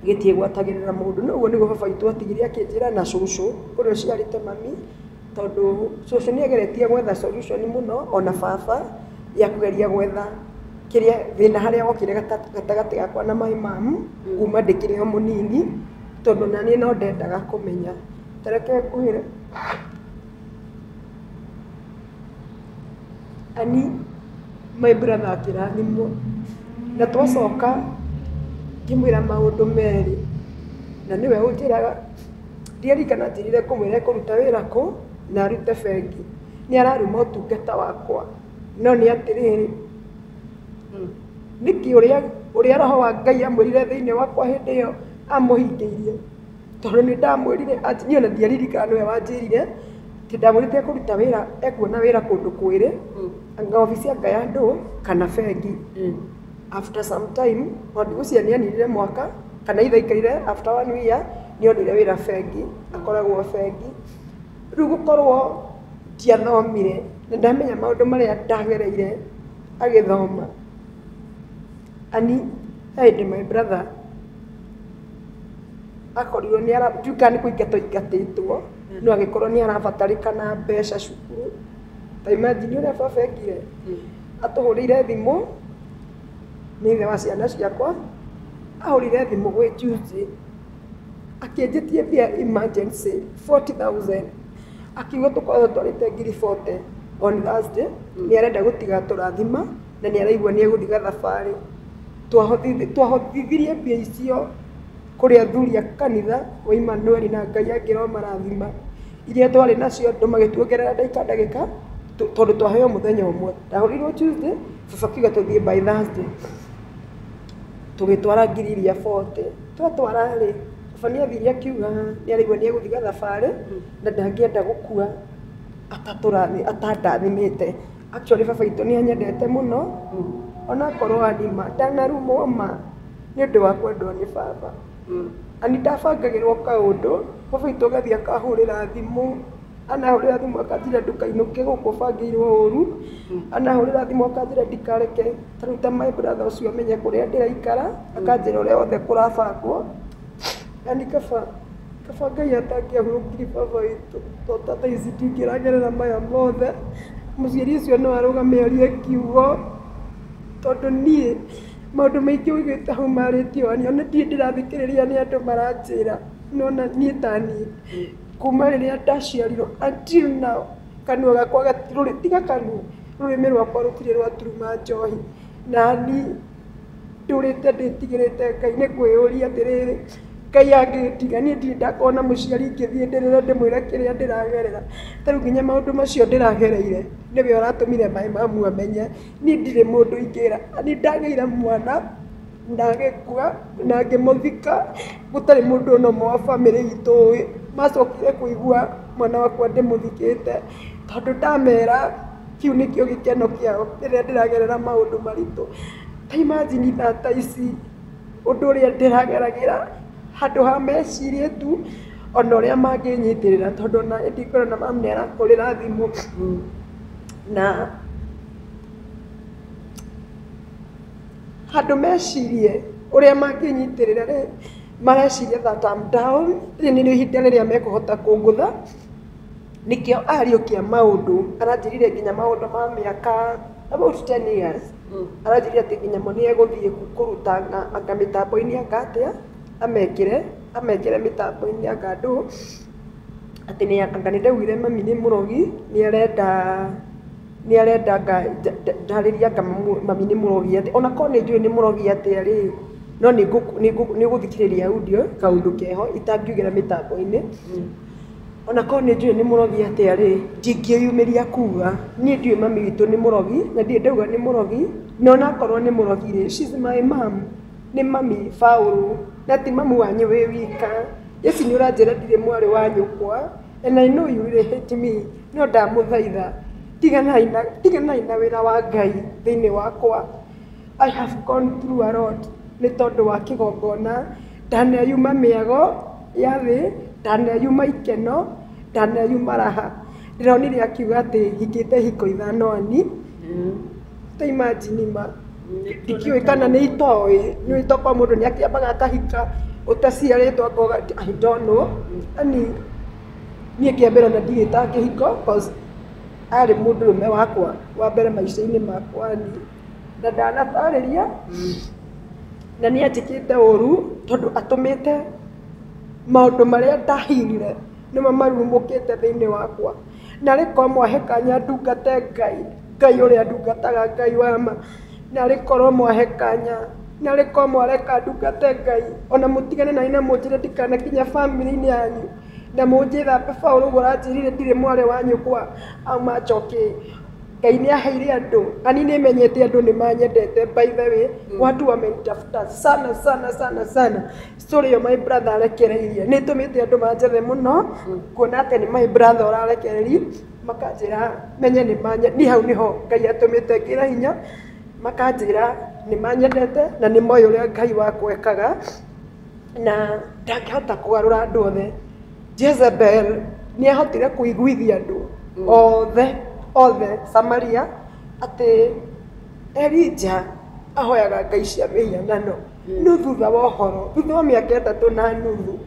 Speaker 2: gitie gwatagirira mundu noguo niguo baba itu atigire akinjira na cucu uria uciarite mami tondu cucu ni ageretie gwetha solution muno ona baba ya kugeria gwetha kiria thina haria wokire gatagati gakwa na my mom kuma ndikire o munini tondu nani no ndendaga kumenya tareke kuhire ani my brother akirathimwo na twacoka ngimwira maundu meri na niwe unjiraga ndirikana njirire kumwira kuruta wira ku na arute bengi ni araruma utungata wakwa no ni atiriri niki uria roho wa Ngai amwirire thiini wakwa hindi iyo amuhingiirie tondu ni ndamwirire ati ni ona ndiaririkana niwe wanjirire ti ndamwirite kuruta wira ekuona wira kundu kwiri anga ofisi anga ya andu kana bengi after some time wandu ucio ni anirire mwaka kana ithaikaire after 1 year ni onire wira bengi akoragwo bengi riu gukorwo ndiathomire na ndamenya maundu maria ndagereire agithoma ani hey my brother akorirwo ni arajuka ni kuingatwo ingatitwo no agikorwo ni arabatarikana mbeca cukuru ta imagine uria baba ekire atuhurire thimu ni ithe wa ciana ciakwa ahurire thimu gwi Tuesday akienjetie mbia emergency 40,000 akiuga tukorwo twarite 40,000 on Thursday ni arenda gutiga turathima na ni araigua ni eguthiga thabari twahothithirie mbia icio kuri athuri a kanitha wa Emmanuel na Ngai angiro marathima iria twari nacio andu magituongerera ndagika tondu twaheo muthenya umwe ndahurirwo Tuesday baba kiuga tuthie by Thursday tugitwara ngiri iria 40 twatwara ri baba ni athiria kiuga ni araigua ni eguthiga thabari na ndangienda gukua atandathimite actually baba itu ni anyendete muno ona korwo anima ndanarumo ma ni undu wa kwendwo ni baba ani ndabangagirwo kaundu baba itu gathia kahurira thimu anahurira thimu akanjira ndukainuke guku bangirwo uru anahurira thimu akanjira ndikareke taruta my brother ucio amenye kuria ndiraikara akanjira uria othe kurabangwo ani kaba Ngai atangiahurũkirie baba witũ tondũ tata ici ndingĩragerera maya mothe mũciari ũcio no arũgame arie kiugo tondũ niĩ maũndũ maingĩ ũigĩte hau marĩtio ani ona ndirĩ ndĩrathikĩrĩria nĩ andũ maranjĩra nona niĩ ta niĩ kuma rĩrĩa ndaciarirwo until now kanua gakwa tiga kanua rũrĩmĩ rwakwa rũtirĩ rwaturuma njohi na niĩ ndũrĩte ndĩtigĩrĩte Ngai nĩ kwĩyũria atĩrĩrĩ Ngai angĩtiga niĩ ndirĩ ndakona mũciari ingĩthiĩ ndĩrĩre ndĩmwĩre kĩrĩa ndĩragerera tarĩu nginya maũndũ macio ndĩragereire nĩwe ũratũmire maĩ mamu amenye niĩ ndirĩ mũndũ ingĩra ani ndagĩire mwana ndagĩkua na ngĩmũthika gũtarĩ mũndũ ona ũmwe wa bamĩrĩ itũ ũĩ macokire kũigua mwana wakwa ndĩmũthikĩte tondũ ndamera kĩu nĩkĩo gĩkeno kĩao rĩrĩa ndĩragerera maũndũ maritũ ta imagine tata ici ũndũ ũrĩa ndĩrageragĩra handũ ha mecirie tu ona ũrĩa mangĩnyitĩrĩra tondũ ona ndikũrona na mamu nĩarakũrĩra thimũ na handũ mecirie ũrĩa mangĩnyitĩrĩra rĩ mareciria that I'm down nĩ ihinda rĩrĩa mekũhota kũngũtha nikio ariũkia maũndũ aranjĩrire nginya maũndũ ma mĩaka about 10 years aranjĩrire atĩ nginya mo nĩ egũthiĩ kũruta anga mĩtambo-inĩ angatĩa amekĩre mĩtambo-inĩ anga andũ atĩ anga nĩ ndaugire mami nĩ mũrogi nĩ arenda ndarĩria anga mami nĩ mũrogi atĩ ona korwo nĩ njũĩ nĩ mũrogi atĩa rĩ no nĩ gũthikĩrĩria audio kaũndũ keho itangiugĩra mĩtambo-inĩ ona korwo nĩ njũĩ nĩ mũrogi atĩa rĩ ndingĩyumĩria kuga niĩ ndiũĩ mami witũ nĩ mũrogi na ndirĩ ndauga nĩ mũrogi no onakorwo nĩ mũrogi rĩ she's my mom nĩ mami Paul na ti mamu wanyu wĩ wika Yesu nĩ ũranjĩra ndirĩ mwarĩ wa nyũkwa and I know you really hate me no ndamũthaitha tiganai na wĩra wa Ngai thĩinĩ wakwa I have gone through a lot nĩ tondũ wa kĩgongona ndaneyuma mĩago ya thĩ ndaneyuma ikeno ndaneyuma raha ndĩronire akiuga atĩ hikĩte hiko ithano ani ta imagine ma ndikiũĩ kana nĩ itoĩ nĩ itoka mũndũ nĩ akĩambaga akahika ũtaciarĩtwo ngoga I don't know ani niĩ kĩambere na ndigĩta kĩhiko cause arĩ mũndũrũme wakwa wa mbere maica-inĩ makwa ni na ndanatarĩria na nĩ anjĩkĩte ũru tondũ atũmĩte maũndũ marĩa ndahirire nĩmo marumũkĩte thĩinĩ wakwa na rĩkorwo mwahe kanya ndungate Ngai ũrĩa ndungataga Ngai wa ma na rĩkorwo mwahe kanya na rĩkorwo mwareka ndungate Ngai ona mũtigane na ina mũnjĩre ndikanakinya bamĩrĩ-inĩ yanyu na mũnjĩra Paul ũguo ũranjĩrire ndirĩ mwarĩ wa nyũkwa auma njoke Ngai nĩ aheire andũ ani nĩ menyete andũ nĩ manyendete by the way watu wamenitafuta sana story yo my brother arekereirie nĩ tũmĩte andũ manjethe mũno kuona atĩ nĩ my brother ũrarekereria makanjĩra menye nĩ niĩ hau nĩho Ngai atũmĩte ngĩra hinya makanjĩra nĩ manyendete na nĩ moĩ ũrĩa Ngai wakwa ekaga na ndangĩhota kũgarũra andũ othe Jezebel nĩ ahotire kũiguithia andũ othe Samaria atĩ Elijah ahoyaga ngai cia mĩhianano no thutha wa ũhoro thutha wa mĩaka 3 na nuthu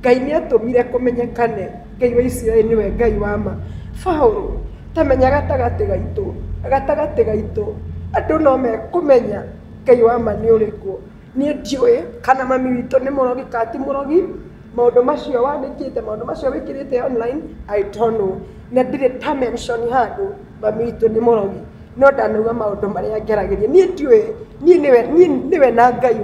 Speaker 2: Ngai nĩ atũmire kũmenyekane Ngai wa Isiraeli nĩwe Ngai wa ma Paul tamenya gatagatĩ gaitũ andũ no mekũmenya Ngai wa ma nĩ ũrĩkũ niĩ ndiũĩ kana mami witũ nĩ mũrogi kana ti mũrogi maũndũ macio wandĩkĩte maũndũ macio wĩkĩrĩte online I don't know na ndirĩ ta mention handũ mami witũ nĩ mũrogi no ndanauga maũndũ marĩa ngeragĩria niĩ ndiũĩ niwe na Ngai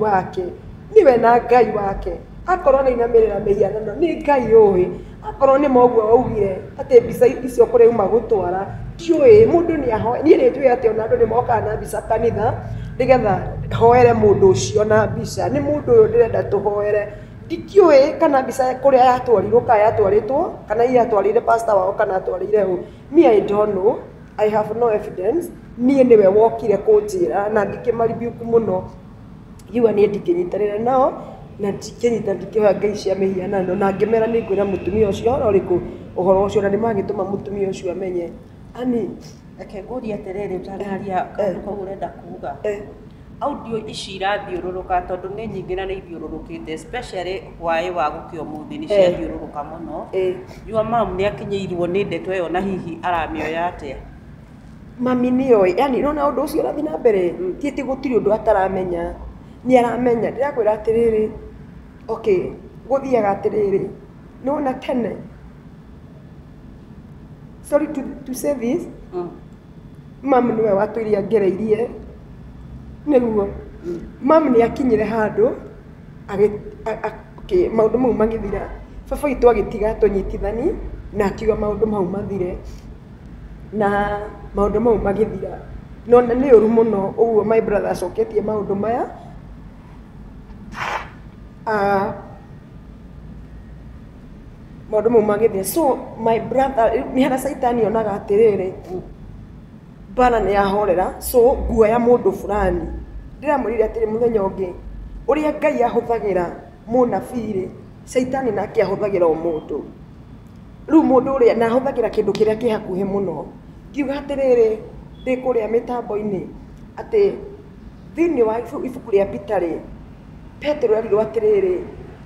Speaker 2: wake akorwo nĩ inamĩrĩra mĩhianano nĩ Ngai ũĩ akorwo nĩ moguo waugire atĩ mbica icio kũrĩ uma gũtwara ndiũĩ mũndũ nĩ ahoe niĩ nĩ njũĩ atĩ ona andũ nĩ mokaga na mbica kanitha nĩgetha hoere mũndũ ũcio na mbica nĩ mũndũ ũyũ ndĩrenda tũhoere ndikiũĩ kana mbica kũrĩa yatwarirwo kana yatwarĩtwo kana yatwarĩire pastor wao kana atwarĩire ũ. Me I don't know, I have no evidence. Niĩ nĩwe wokire kũnjĩra na ngĩkĩmaribiuku mũno ngiuga niĩ ndingĩnyitanĩra nao na ndingĩhoya ngai cia mĩhianano na ngĩmera nĩ ngwĩra mũtumia ũcio ũrĩkũ ũhoro ũcio na nĩmagĩtũma mũtumia ũcio amenye. Ani
Speaker 1: reke ngũrie atĩrĩrĩ ũtararia kaũndũ kau ũrenda kuuga audio ici irathiũrũrũka tondũ nĩ nyingĩ na nĩ ithiũrũrũkĩte especially hwaĩ wa gũkĩa ũmũthĩ nĩ ciathiũrũrũka mũno. Your mom nĩ akinyĩirwo nĩ ndeto ĩyo na hihi aramĩoya atĩa?
Speaker 2: Mami nĩoĩ, yani nona ũndũ ũcio ũrathiĩ na mbere ti atĩ gũtirĩ ũndũ ataramenya, nĩ aramenya. Ndĩrakwĩra atĩrĩrĩ, okay, gũthiaga atĩrĩrĩ, nona tene, sorry to say this, mami nĩwe watũire angereirie nĩguo. Mami nĩ akinyire handũ maũndũ mau magĩthira, baba witũ agĩtiga tũnyitithani na akiuga maũndũ mau mathire na maũndũ mau magĩthira. Nona nĩ ũru mũno ũguo my brother acoketie maũndũ maya. Maũndũ mau magĩthira. So my brother nĩ hana Saitani onaga atĩrĩrĩ, bana nĩ yahorera, so nguoya mũndũ fulani. Ndĩramwĩrire atĩrĩ mũthenya ũngĩ ũrĩa Ngai ahũthagĩra mũnabii-rĩ, Saitani nake ahũthagĩra o mũndũ. Rĩu mũndũ ũrĩa na ahũthagĩra kĩndũ kĩrĩa kĩ hakuhĩ mũno. Ngiuga atĩrĩrĩ ndĩ kũrĩa mĩtambo-inĩ atĩ thĩinĩ wa ibuku rĩa Peter-rĩ, Petero erirwo atĩrĩrĩ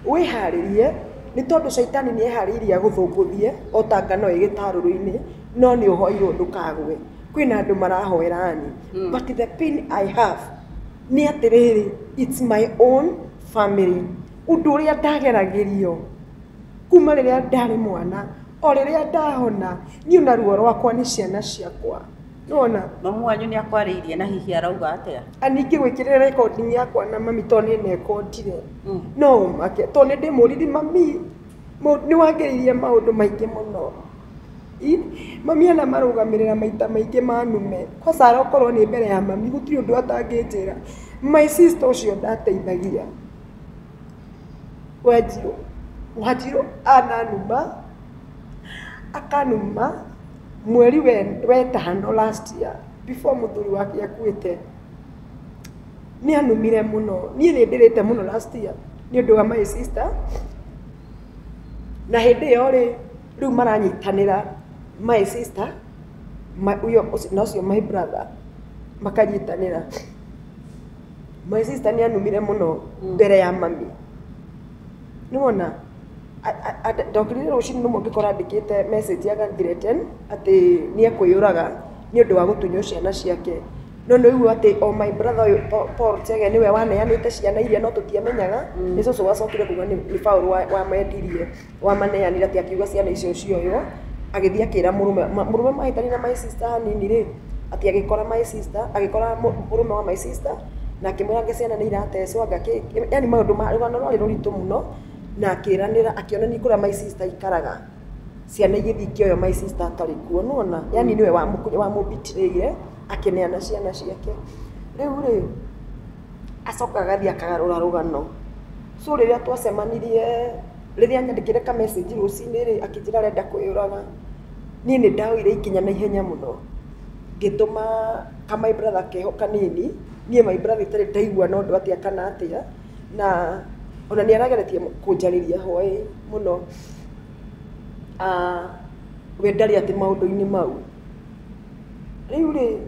Speaker 2: wĩharĩrie nĩ tondũ Saitani nĩ eharĩirie gũthũngũthie o ta ngano ĩ gĩtarũrũ-inĩ, no nĩ ũhoirwo ndũkagwe. Kwĩna andũ marahoerani. But the pain I have nĩ atĩrĩrĩ, it's my own family. Ũndũ ũrĩa ndageragĩrio kuma rĩrĩa ndarĩ mwana o rĩrĩa ndahona niĩ na ruo rwakwa nĩ ciana ciakwa. Nona
Speaker 1: mamu wanyu nĩ akwarĩirie na hihi arauga atĩa?
Speaker 2: Ningĩ gwĩkĩrĩra recording yakwa na mami tondũ nĩ nekondire no make tondũ nĩ ndĩmũrire mami nĩ wangĩrĩirie maũndũ maingĩ mũno. Mami ana marũgamĩrĩra maita maingĩ manume kwa Sara okorwo nĩ mbere ya mami gũtirĩ ũndũ atangĩnjĩra. My sister ũcio ndateithagia Wanjirũ ananuma akanuma mweri wetano last year before mũthuri wake akuĩte. Nĩ anumire mũno, niĩ nĩ ndĩrĩte mũno last year nĩ ũndũ wa my sister, na hĩndĩ ĩyo-rĩ rĩu maranyitanĩra my sister na ũcio my brother makanyitanĩra. My sister nĩ anumire mũno mbere ya mami. Nĩwona ndokĩrire rũcinĩ rũmwe ngĩkora andĩkĩte message ya threaten atĩ nĩ ekwĩyũraga nĩ ũndũ wa gũtunywo ciana ciake. No nĩ ũguo atĩ o my brother ũyũ Paul Chege nĩwe waneanĩte ciana iria no tũtiamenyaga. Nĩ cũcũ wacokire kuuga nĩ Paul wamendirie wamaneanire atĩ akiuga ciana icio cioywo agĩthiĩ akĩra mũrũme mahĩtania na my sister hanini-rĩ atĩ agĩkora my sister agĩkora mũrũme wa my sister na akĩmwĩra nge ciana nĩ iratecwo yani maũndũ ma rũgano rwarĩ rũritũ mũno na akĩranĩra akĩonania kũrĩa my sister ikaraga ciana igĩthiĩ ikĩoyo my sister atarĩ kuo. Nona yani nĩwe wamũbitĩrĩire akĩneana ciana ciake. Rĩu-rĩ acoka agathiĩ akagarũra rũgano. So rĩrĩa twacemanirie rĩrĩa nyandĩkĩre ka message rũcinĩ-rĩ akĩnjĩra arenda kwĩyũraga, niĩ nĩ ndaoire ikinya na ihenya mũno ngĩtũma ka my brother keho kanini. Niĩ my brother itarĩ ndaigua no ũndũ atĩa kana atĩa na ona nĩ arageretie kũnjarĩria hwaĩ mũno we ndarĩ atĩ maũndũ-inĩ mau. Rĩu-rĩ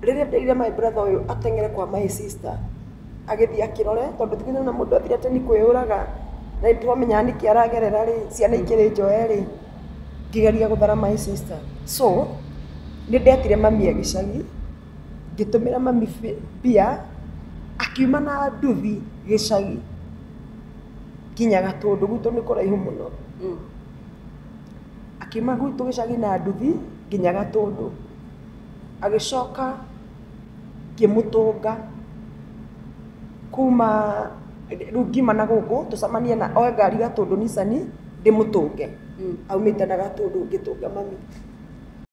Speaker 2: rĩrĩa nderire my brother ũyũ ateng'ere kwa my sister agĩthiĩ akĩrore tondũ thikũ na mũndũ athire atĩ nĩ kwĩyũraga na nĩtwamenya nĩkĩ aragerera-rĩ ciana ikĩrĩ njoe-rĩ ngĩgeria gũthara my sister. So nĩ ndetire mami gĩcagi ngĩtũmĩra mami mbia akiuma na nduthi gĩcagi nginya Gatũndũ gwitũ nĩ kũraihu mũno. Akiuma gwitũ gĩcagi na nduthi nginya Gatũndũ agĩcoka ngĩmũtũnga kuma rĩu ngiuma na gũkũ tũcemanie na oe ngari Gatũndũ Nissan ndĩmũtũnge aumĩte na Gatũndũ ngĩtũnga mami.